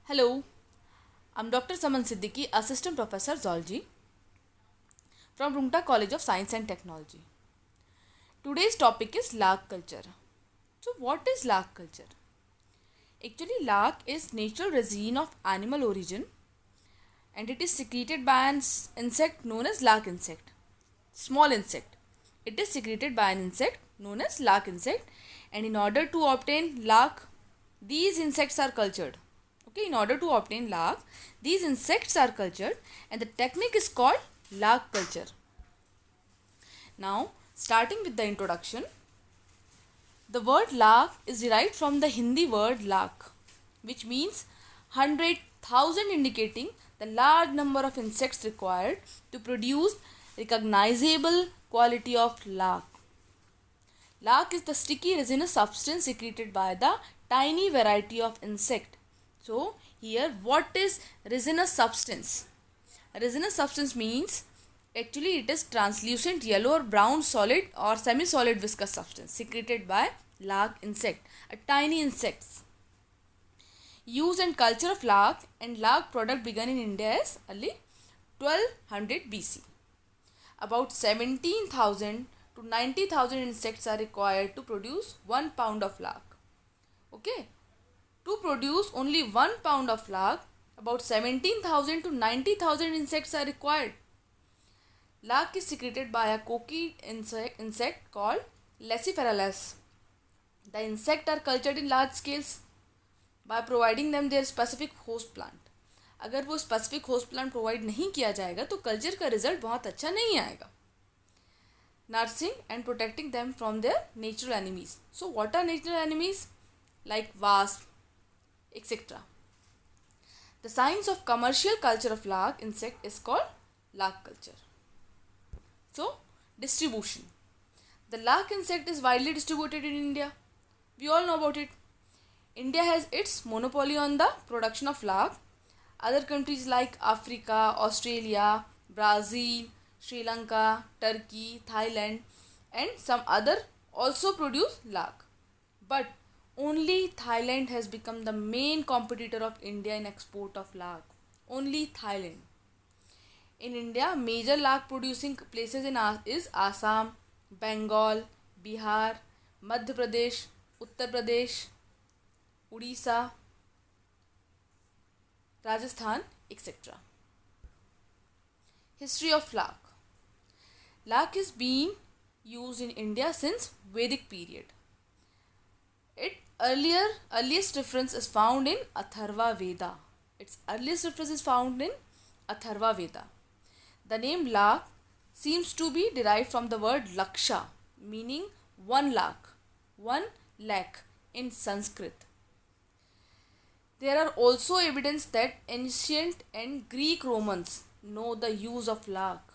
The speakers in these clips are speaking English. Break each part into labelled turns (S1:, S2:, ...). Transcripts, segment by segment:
S1: Hello, I'm Dr. Saman Siddiqui, Assistant Professor Zoology from Rungta College of Science and Technology. Today's topic is lark culture. So, what is lark culture? Actually, lark is natural resin of animal origin and it is secreted by an insect known as lark insect. Small insect. It is secreted by an insect known as lark insect, and in order to obtain lark, these insects are cultured. Okay, in order to obtain lark, these insects are cultured and the technique is called lark culture. Now, starting with the introduction, the word lark is derived from the Hindi word lark, which means 100,000, indicating the large number of insects required to produce recognizable quality of lark. Lark is the sticky resinous substance secreted by the tiny variety of insect. So, here what is resinous substance? Resinous substance means actually it is translucent yellow or brown solid or semi-solid viscous substance secreted by lark insect, a tiny insects. Use and culture of lark and lark product began in India as early 1200 BC. About 17,000 to 90,000 insects are required to produce 1 pound of lark. Okay, to produce only 1 pound of lark, about 17,000 to 90,000 insects are required. Lark is secreted by a cocky insect called Lacciferales. The insects are cultured in large scales by providing them their specific host plant. अगर वो specific host plant provide नहीं किया जाएगा तो culture का result बहुत अच्छा नहीं आएगा. Nursing and protecting them from their natural enemies. So what are natural enemies? Like wasp, etc. The science of commercial culture of lark insect is called lark culture. So, distribution. The lark insect is widely distributed in India. We all know about it. India has its monopoly on the production of lark. Other countries like Africa, Australia, Brazil, Sri Lanka, Turkey, Thailand, and some other also produce lark. But only Thailand has become the main competitor of India in export of lark. Only Thailand. In India, major lark producing places is Assam, Bengal, Bihar, Madhya Pradesh, Uttar Pradesh, Odisha, Rajasthan, etc. History of lark. Lark is being used in India since Vedic period. Its earliest reference is found in Atharva Veda. Its earliest reference is found in Atharva Veda. The name lark seems to be derived from the word laksha, meaning 1 lakh, 1 lakh in Sanskrit. There are also evidence that ancient and Greek Romans know the use of lark.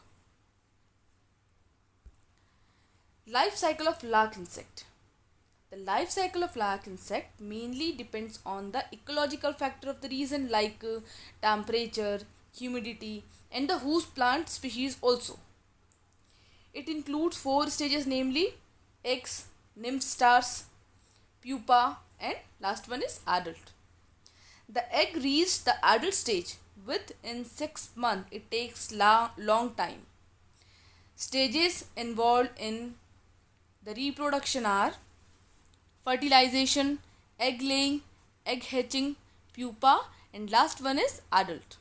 S1: Life cycle of lark insect. The life cycle of lark insect mainly depends on the ecological factor of the region like temperature, humidity, and the host plant species also. It includes 4 stages, namely eggs, nymph stars, pupa, and last one is adult. The egg reaches the adult stage within 6 months. It takes long time. Stages involved in the reproduction are fertilization, egg laying, egg hatching, pupa, and last one is adult.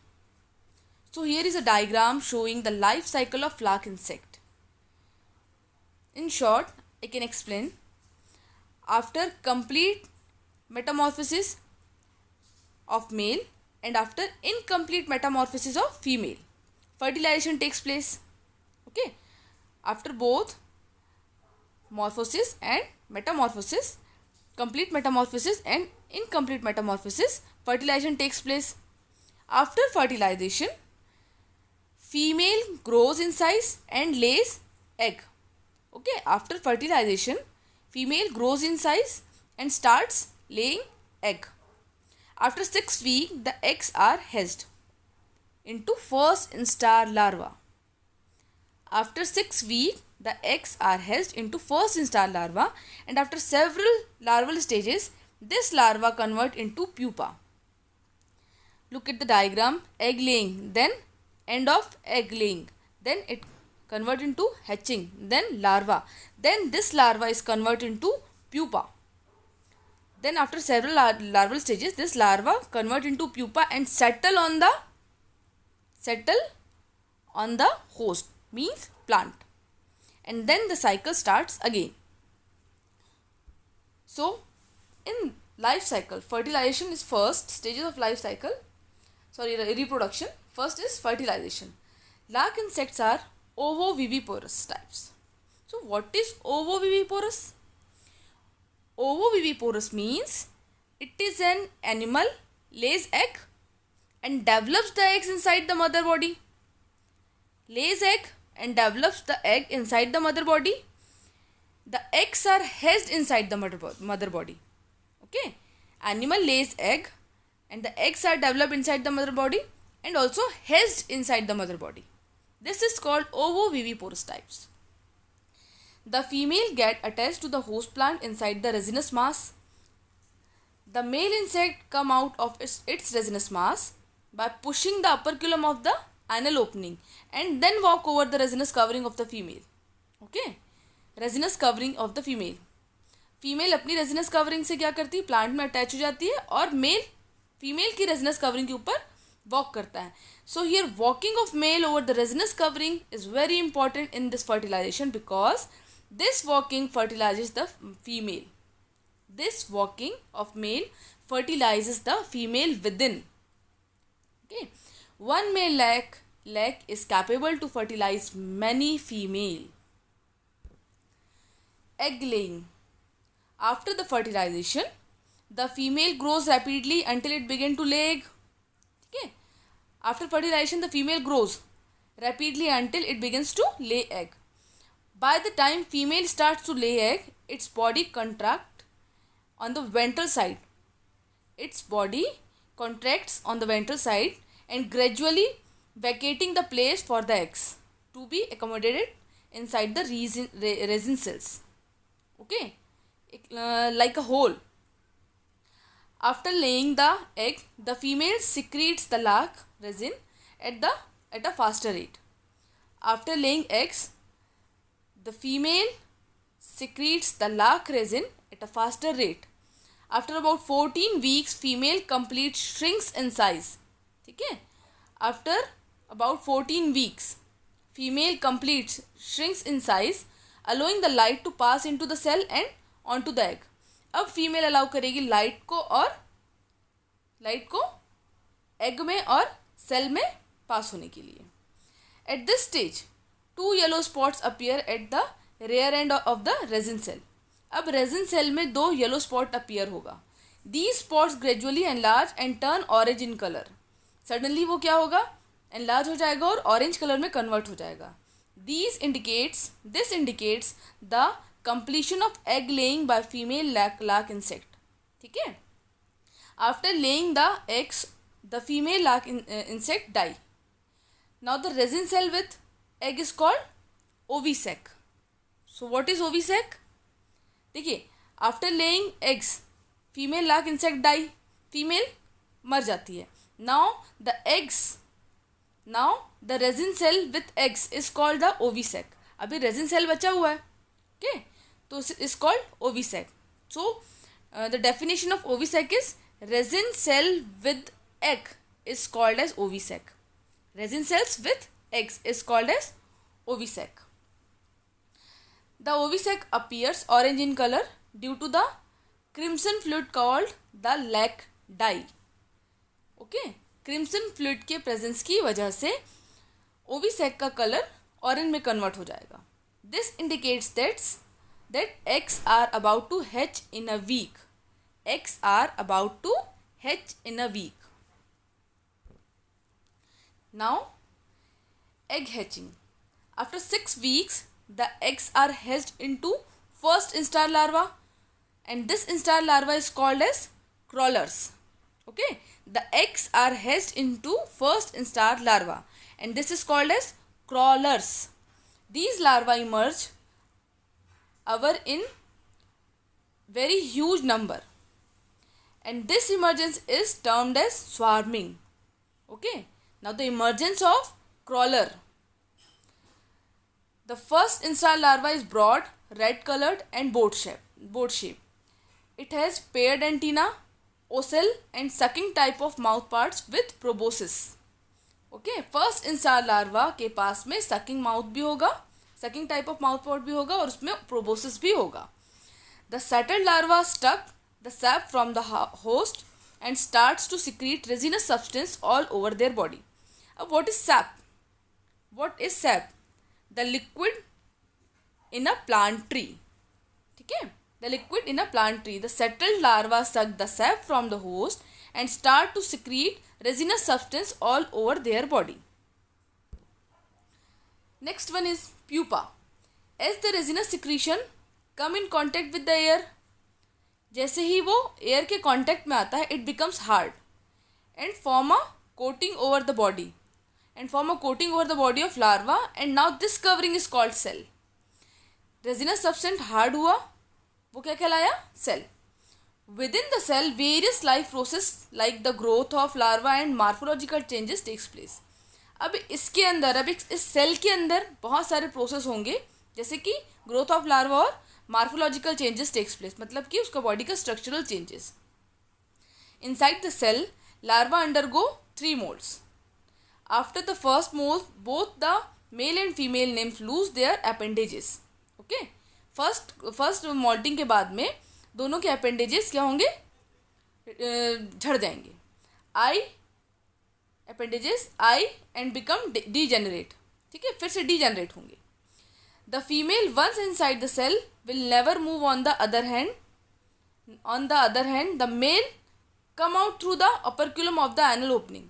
S1: So here is a diagram showing the life cycle of lark insect. In short, I can explain. After complete metamorphosis of male and after incomplete metamorphosis of female, fertilization takes place. Okay, after both morphosis and metamorphosis, complete metamorphosis and incomplete metamorphosis, fertilization takes place. After fertilization, female grows in size and lays egg. Okay, after fertilization, female grows in size and starts laying egg. After 6 weeks, the eggs are hatched into first instar larva. After 6 weeks, the eggs are hatched into first instar larva, and after several larval stages, this larva convert into pupa. look at the diagram, egg laying, then end of egg laying, then it convert into hatching, then larva, then this larva is converted into pupa, then after several larval stages this larva convert into pupa and settle on the host, means plant, and then the cycle starts again. So in life cycle, fertilization is first stages of life cycle, reproduction. First is fertilization. Lark insects are ovoviviparous types. So what is ovoviviparous? Ovoviviparous means it is an animal lays egg and develops the eggs inside the mother body. Lays egg and develops the egg inside the mother body. The eggs are hatched inside the mother body. Okay, animal lays egg and the eggs are developed inside the mother body and also hatched inside the mother body. This is called ovoviviparous types. The female get attached to the host plant inside the resinous mass. The male insect come out of its resinous mass by pushing the operculum of the anal opening and then walk over the resinous covering of the female. Okay, resinous covering of the female. Female अपनी resinous covering से क्या करती है, plant में attach हो जाती है और मेल फीमेल की रेजिनस कवरिंग के ऊपर वॉक करता है. So here walking of male over the resinous covering is very important in this fertilization because this walking fertilizes the female. This walking of male fertilizes the female within. Okay, one male leg is capable to fertilize many female. Egg laying. After the fertilization, the female grows rapidly until it begins to lay egg. Okay, after fertilization the female grows rapidly until it begins to lay egg. By the time female starts to lay egg, its body contracts on the ventral side. Its body contracts on the ventral side and gradually vacating the place for the eggs to be accommodated inside the resin cells. Okay, like a hole. After laying the egg, the female secretes the lark resin at a faster rate. After laying eggs, the female secretes the lark resin at a faster rate. After about 14 weeks, female complete shrinks in size. ठीक है, after about 14 weeks, female completes shrinks in size, allowing the light to pass into the cell and onto the egg. अब female allow करेगी light को egg में और cell में pass होने के लिए. At this stage 2 yellow spots appear at the rear end of the resin cell. अब रेजिन सेल में 2 येलो स्पॉट अपीयर होगा. These spots gradually enlarge and turn orange in colour. Suddenly वो क्या होगा, एनलार्ज हो जाएगा और ऑरेंज कलर में कन्वर्ट हो जाएगा. This indicates the completion of egg laying by female lark insect. ठीक है, after laying the eggs the female lark insect die. Now the resin cell with egg is called ovisac. So what is ovisac? देखिए, after laying eggs female lark insect die, female मर जाती है. Now the resin cell with eggs is called the ovisac. अभी resin cell बचा हुआ है. Okay, so is called ovisac. So the definition of ovisac is resin cell with egg is called as ovisac. Resin cells with eggs is called as ovisac. The ovisac appears orange in color due to the crimson fluid called the lac dye. Okay, crimson fluid के presence की वजह से ovisac का colour orange में convert हो जाएगा. This indicates that eggs are about to hatch in a week. Eggs are about to hatch in a week. Now, egg hatching. After 6 weeks, the eggs are hatched into first instar larva, and this instar larva is called as crawlers. Okay, the eggs are hatched into first instar larva, and this is called as crawlers. These larvae emerge in very huge number, and this emergence is termed as swarming. Okay, now the emergence of crawler. The first instar larva is broad, red colored and boat shape. It has paired antenna, ocell and sucking type of mouth parts with proboscis. Okay, first instar larva के पास में sucking mouth भी होगा, sucking type of mouth part भी होगा और उसमें proboscis भी होगा. The settled larva stuck the sap from the host and starts to secrete resinous substance all over their body. What is sap? What is sap? The liquid in a plant tree. ठीक है, the liquid in a plant tree. The settled larva suck the sap from the host and start to secrete resinous substance all over their body. Next one is pupa. As the resinous secretion come in contact with the air, जैसे ही वो air के contact में आता है, it becomes hard and form a coating over the body of larva and now this covering is called cell. Resinous substance hard हुआ, वो क्या कहलाया? Cell. Within the cell various life process like the growth of larva and morphological changes takes place. अब इसके अंदर, इस cell के अंदर बहुत सारे प्रोसेस होंगे, जैसे कि ग्रोथ ऑफ लार्वा और मार्फोलॉजिकल चेंजेस टेक्स प्लेस, मतलब कि उसका बॉडी का structural changes. Inside the cell larva undergo 3 molds. After the first mould both the male and female nymph lose their appendages. Okay, first moulting के बाद में दोनों के अपेंडेजेस क्या होंगे? झड़ जाएंगे. Appendages I and become degenerate. ठीक है, फिर से डीजेनरेट होंगे. The female once inside the cell will never move on the other hand. On the other hand, the male come out through the operculum of the anal opening.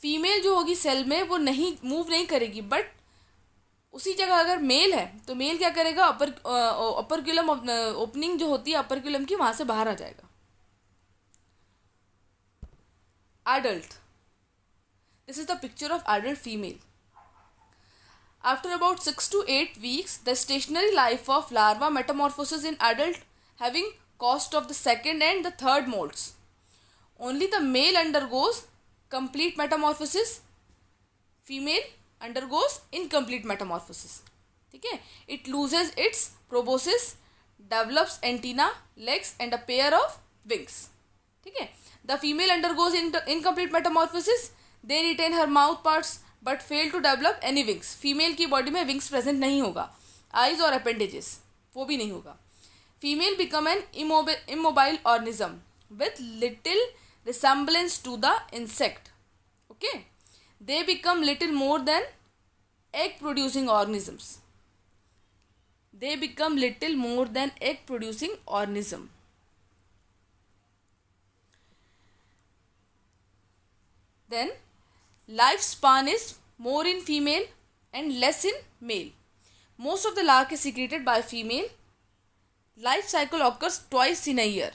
S1: Female जो होगी cell में वो नहीं move नहीं करेगी, but उसी जगह अगर मेल है तो मेल क्या करेगा? अपर्क्यूलम ओपनिंग जो होती है अपर्क्यूलम की, वहां से बाहर आ जाएगा. Adult. This is the picture of adult female. After about 6 to 8 weeks, the stationary life of larva metamorphoses in adult having cost of the second and the third molds. Only the male undergoes complete metamorphosis. Female undergoes incomplete metamorphosis. ठीक है, it loses its proboscis, develops antenna, legs and a pair of wings. ठीक है, the female undergoes incomplete metamorphosis. They retain her mouth parts but fail to develop any wings. Female की body में wings present नहीं होगा, eyes और appendages वो भी नहीं होगा. Female become an immobile organism with little resemblance to the insect. Okay, they become little more than egg producing organisms. They become little more than egg producing organism. Then lifespan is more in female and less in male. Most of the larvae is secreted by female. Life cycle occurs twice in a year.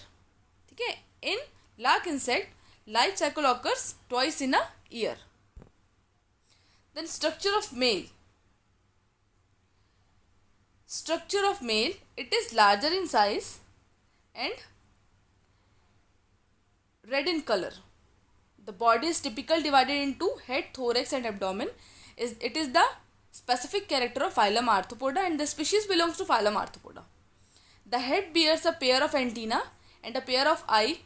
S1: ठीक है, in lark insect life cycle occurs twice in a year. Then structure of male. Structure of male, it is larger in size and red in color. The body is typically divided into head, thorax and abdomen. It is the specific character of phylum Arthropoda and the species belongs to phylum Arthropoda. The head bears a pair of antennae and a pair of eye.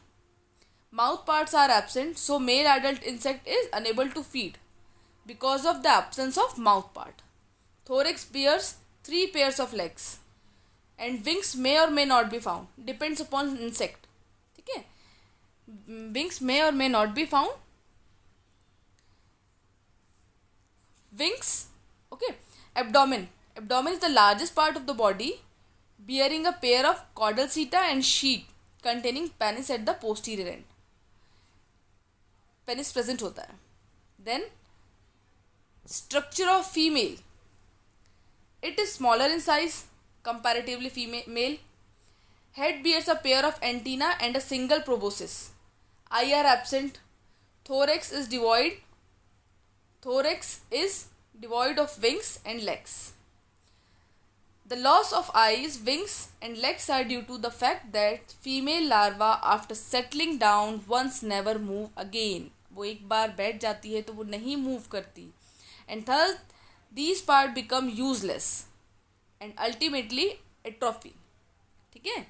S1: Mouth parts are absent, so male adult insect is unable to feed because of the absence of mouth part. Thorax bears 3 pairs of legs and wings may or may not be found. Depends upon insect. ठीक है, wings may or may not be found. Wings. Okay, abdomen is the largest part of the body, bearing a pair of caudal seta and sheet containing penis at the posterior end. Penis present होता है. Then structure of female, it is smaller in size comparatively male. Head bears a pair of antennae and a single proboscis. Eye are absent. Thorax is devoid of wings and legs. The loss of eyes, wings and legs are due to the fact that female larvae after settling down once never move again. वो एक बार बैठ जाती है तो वो नहीं move करती, and thus these part become useless and ultimately atrophy. ठीक है,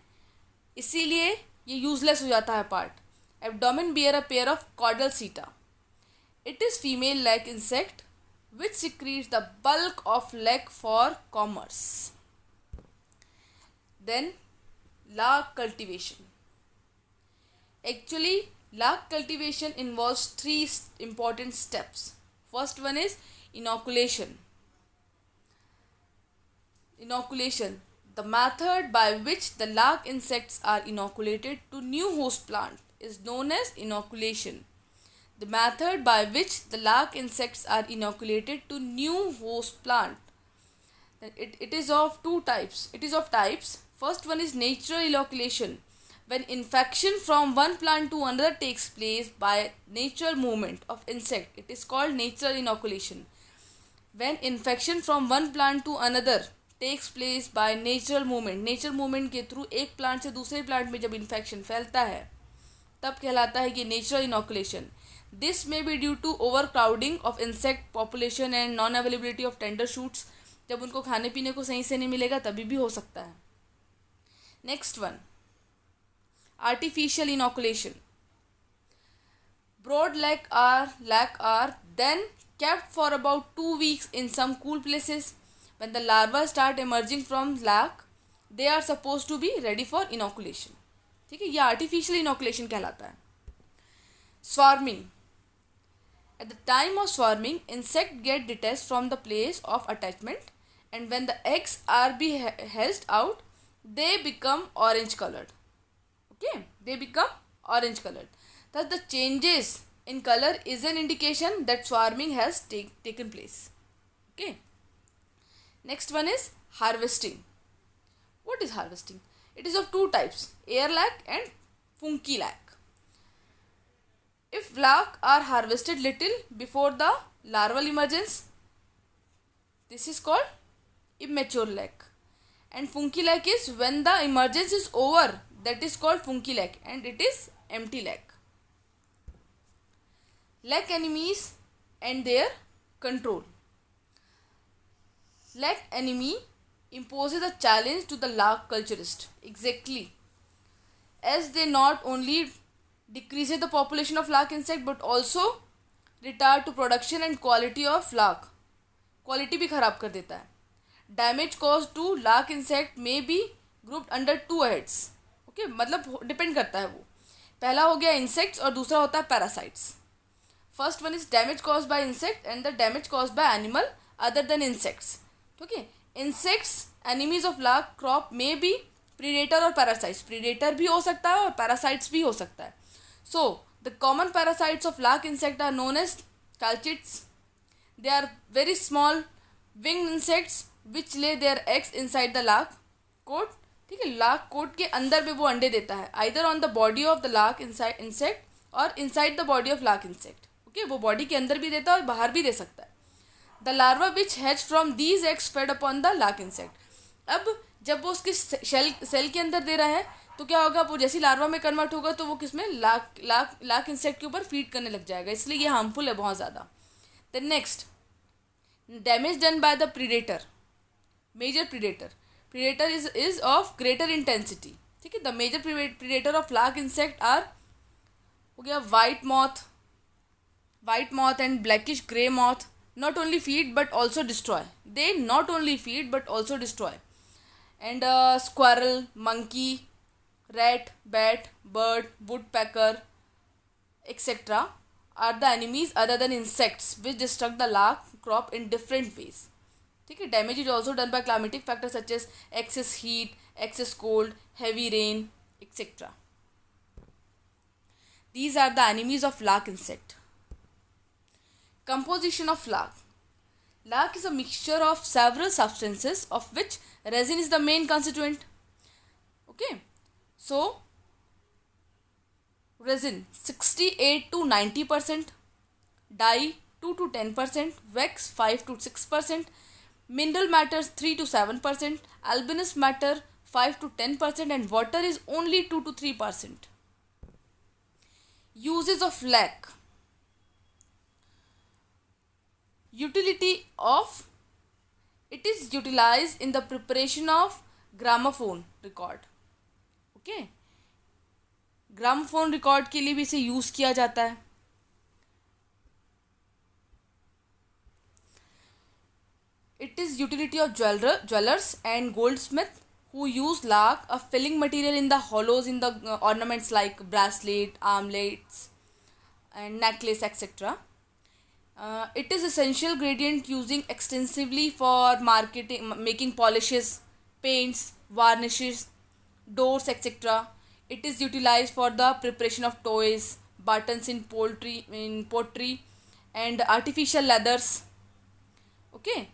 S1: इसीलिए ये यूजलेस हो जाता है part. Abdomen bear a pair of caudal seta. It is female like insect which secretes the bulk of leg for commerce. Then lark cultivation. Actually, lark cultivation involves three important steps. First one is inoculation. Inoculation, the method by which the lark insects are inoculated to new host plant, is known as inoculation. The method by which the lark insects are inoculated to new host plant. It is of two types. It is of types. First one is natural inoculation, when infection from one plant to another takes place by natural movement of insect. It is called natural inoculation. When infection from one plant to another takes place by natural movement, natural movement के through एक plant से दूसरे plant में जब infection फैलता है तब कहलाता है कि natural inoculation. This may be due to overcrowding of insect population and non availability of tender shoots. जब उनको खाने पीने को सही से नहीं मिलेगा तभी भी हो सकता है। Next one, artificial inoculation. Broad lac are then kept for about 2 weeks in some cool places. When the larvae start emerging from lac, they are supposed to be ready for inoculation. ठीक है, ये artificial inoculation कहलाता है। Swarming. At the time of swarming, insects get detached from the place of attachment, and when the eggs are hatched out, they become orange colored. Okay, they become orange colored. Thus, the changes in color is an indication that swarming has taken place. Okay. Next one is harvesting. What is harvesting? It is of two types: air lac and funky lac. If lac are harvested little before the larval emergence, this is called immature lac. And funky lac is when the emergence is over, that is called funky lac, and it is empty lac. Lac enemies and their control. Lac enemy imposes a challenge to the lac culturist. Exactly, as they not only decreases the population of lac insect but also retard to production and quality of lac. Quality भी खराब कर देता है। Damage cause to lac insect में be grouped under two heads. Okay, मतलब depend करता है वो। पहला हो गया इंसेक्ट्स और दूसरा होता है parasites. First one is damage cause by insect and the damage cause by animal other than insects. Okay, insects enemies of lac crop में बी प्रीडेटर और पैरासाइट्स। प्रीडेटर भी हो सकता है और पैरासाइट्स भी हो सकता है। So, the common parasites of lac insect are known as chalchids. They are very small winged insects which lay their eggs inside the lac coat. ठीक है, lac coat के अंदर में वो अंडे देता है, either on the body of the lac insect और inside the body of lac insect. Okay, वो body के अंदर भी देता है और बाहर भी दे सकता है। The larva which hatch from these eggs fed upon the lac insect. अब जब वो उसके सेल के अंदर दे रहा है तो क्या होगा, वो जैसी लार्वा में कन्वर्ट होगा तो वो किसमें लाक इंसेक्ट के ऊपर फीड करने लग जाएगा, इसलिए ये हार्मफुल है बहुत ज़्यादा। Then next, damage done by the predator. Major predator is of greater intensity. ठीक है, the major predator of lac insect are हो गया white moth and blackish grey moth. Not only feed but also destroy. They not only feed but also destroy. And squirrel, monkey, rat, bat, bird, woodpecker, etc. are the enemies other than insects which destruct the lac crop in different ways. ठीक है, damage is also done by climatic factors such as excess heat, excess cold, heavy rain, etc. These are the enemies of lac insect. Composition of lac. Lac is a mixture of several substances of which resin is the main constituent. Okay. So, resin 68 to 90%, dye 2 to 10%, wax 5 to 6%, mineral matter 3 to 7%, albuminous matter 5 to 10%, and water is only 2 to 3%. Uses of lac. Utility of it is utilized in the preparation of gramophone record. Okay, gramophone record के लिए भी इसे use किया जाता है. It is utility of jewelers and goldsmith who use lac, a filling material in the hollows in the ornaments like bracelet, armlets, and necklace, etc. It is essential gradient using extensively for marketing, making polishes, paints, varnishes, doors, etc. It is utilized for the preparation of toys, buttons in pottery, and artificial leathers. Okay.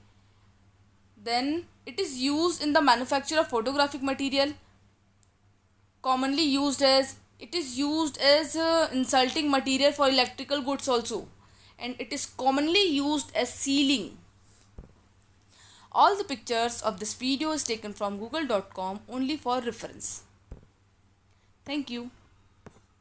S1: Then it is used in the manufacture of photographic material. Commonly used as it is used as insulting material for electrical goods also, and it is commonly used as sealing. All the pictures of this video is taken from google.com only for reference. Thank you.